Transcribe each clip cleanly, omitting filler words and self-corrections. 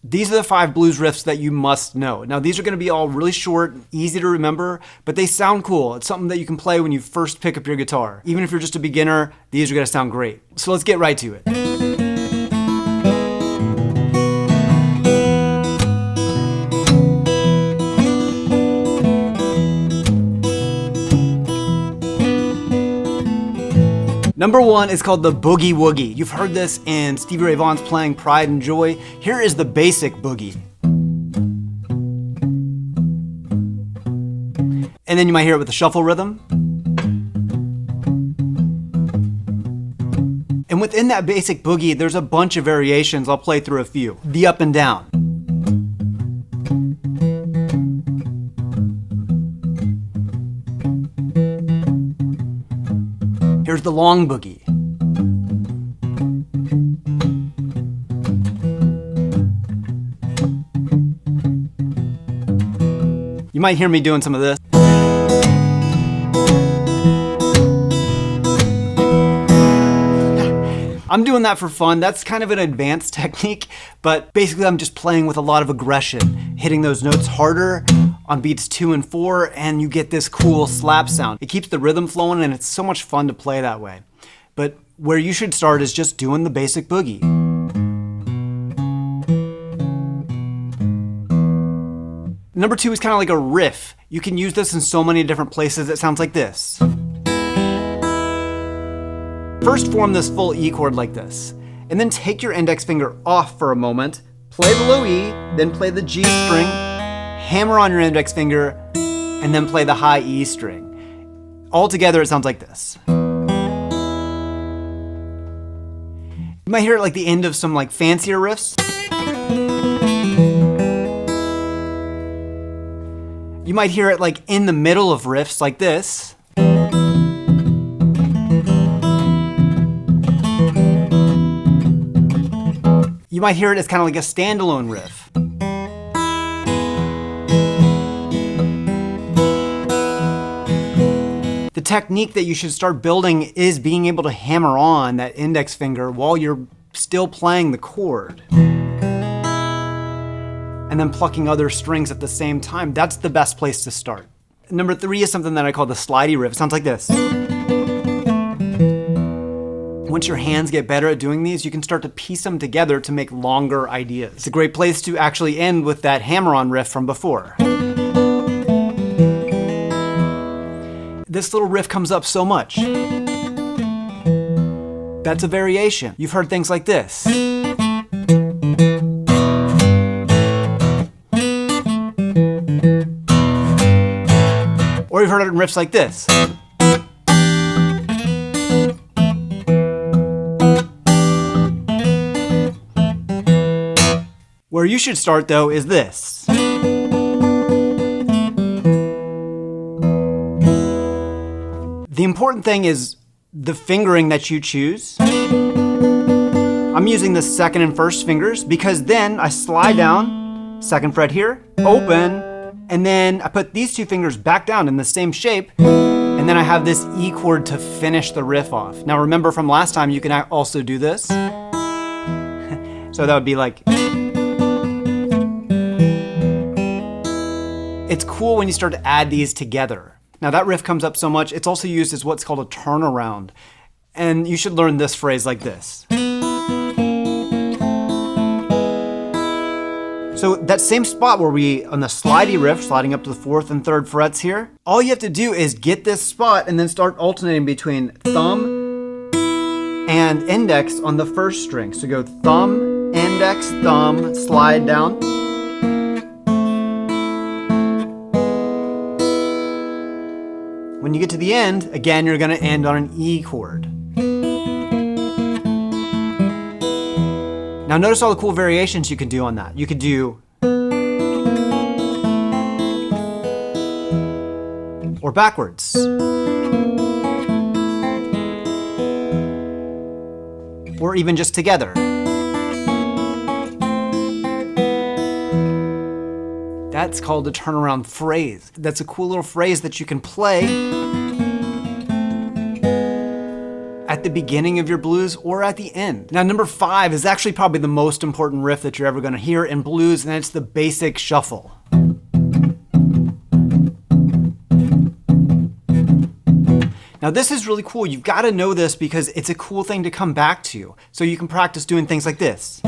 These are the 5 blues riffs that you must know. Now, these are going to be all really short, easy to remember, but they sound cool. It's something that you can play when you first pick up your guitar. Even if you're just a beginner, these are going to sound great. So let's get right to it. Number 1 is called the Boogie Woogie. You've heard this in Stevie Ray Vaughan's playing Pride and Joy. Here is the basic boogie. And then you might hear it with the shuffle rhythm. And within that basic boogie, there's a bunch of variations. I'll play through a few. The up and down. Here's the long boogie. You might hear me doing some of this. I'm doing that for fun. That's kind of an advanced technique, but basically I'm just playing with a lot of aggression, hitting those notes harder on beats 2 and 4, and you get this cool slap sound. It keeps the rhythm flowing, and it's so much fun to play that way. But where you should start is just doing the basic boogie. Number 2 is kind of like a riff. You can use this in so many different places. It sounds like this. First form this full E chord like this, and then take your index finger off for a moment, play the low E, then play the G string, hammer on your index finger, and then play the high E string. All together, it sounds like this. You might hear it like the end of some like fancier riffs. You might hear it like in the middle of riffs like this. You might hear it as kind of like a standalone riff. The technique that you should start building is being able to hammer on that index finger while you're still playing the chord. And then plucking other strings at the same time. That's the best place to start. Number 3 is something that I call the slidey riff. It sounds like this. Once your hands get better at doing these, you can start to piece them together to make longer ideas. It's a great place to actually end with that hammer-on riff from before. This little riff comes up so much. That's a variation. You've heard things like this. Or you've heard it in riffs like this. Where you should start, though, is this. The important thing is the fingering that you choose. I'm using the 2nd and 1st fingers because then I slide down, 2nd fret here, open, and then I put these 2 fingers back down in the same shape, and then I have this E chord to finish the riff off. Now remember from last time, you can also do this. So that would be like... It's cool when you start to add these together. Now that riff comes up so much, it's also used as what's called a turnaround. And you should learn this phrase like this. So that same spot where we, on the slidey riff, sliding up to the 4th and 3rd frets here, all you have to do is get this spot and then start alternating between thumb and index on the 1st string. So go thumb, index, thumb, slide down. When you get to the end, again, you're going to end on an E chord. Now notice all the cool variations you can do on that. You could do... or backwards. Or even just together. That's called a turnaround phrase. That's a cool little phrase that you can play at the the beginning of your blues or at the end. Now, number 5 is actually probably the most important riff that you're ever gonna hear in blues, and it's the basic shuffle. Now this is really cool. You've got to know this because it's a cool thing to come back to. So you can practice doing things like this.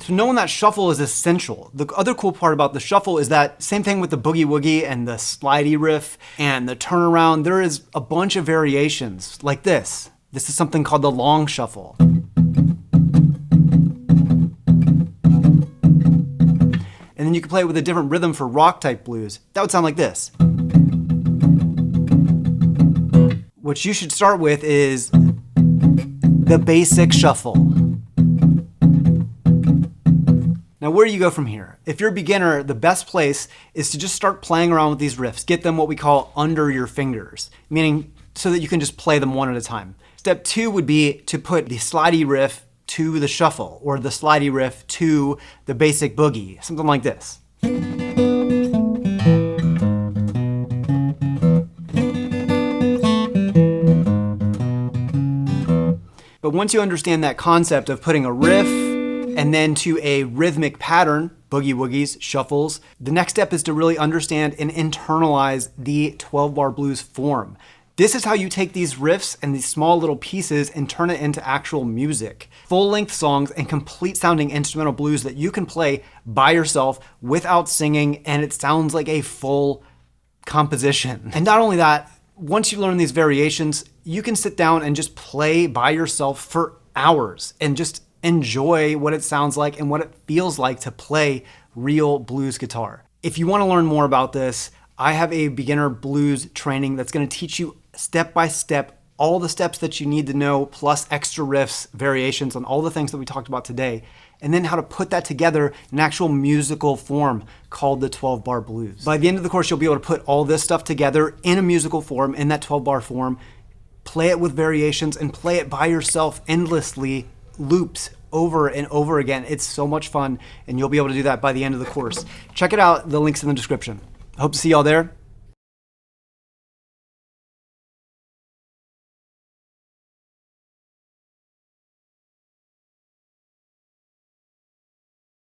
So knowing that shuffle is essential. The other cool part about the shuffle is that same thing with the boogie woogie and the slidey riff and the turnaround. There is a bunch of variations like this. This is something called the long shuffle. And then you can play it with a different rhythm for rock type blues. That would sound like this. What you should start with is the basic shuffle. Now where do you go from here? If you're a beginner, the best place is to just start playing around with these riffs. Get them what we call under your fingers, meaning so that you can just play them one at a time. Step 2 would be to put the slidey riff to the shuffle, or the slidey riff to the basic boogie, something like this. But once you understand that concept of putting a riff and then to a rhythmic pattern, boogie woogies, shuffles, the next step is to really understand and internalize the 12-bar blues form. This is how you take these riffs and these small little pieces and turn it into actual music. Full-length songs and complete sounding instrumental blues that you can play by yourself without singing, and it sounds like a full composition. And not only that, once you learn these variations, you can sit down and just play by yourself for hours and just enjoy what it sounds like and what it feels like to play real blues guitar. If you want to learn more about this, I have a beginner blues training that's going to teach you step by step all the steps that you need to know, plus extra riffs, variations on all the things that we talked about today, and then how to put that together in an actual musical form called the 12-bar blues. By the end of the course, you'll be able to put all this stuff together in a musical form, in that 12-bar form, play it with variations, and play it by yourself endlessly, loops, over and over again. It's so much fun, and you'll be able to do that by the end of the course. Check it out. The link's in the description. Hope to see y'all there.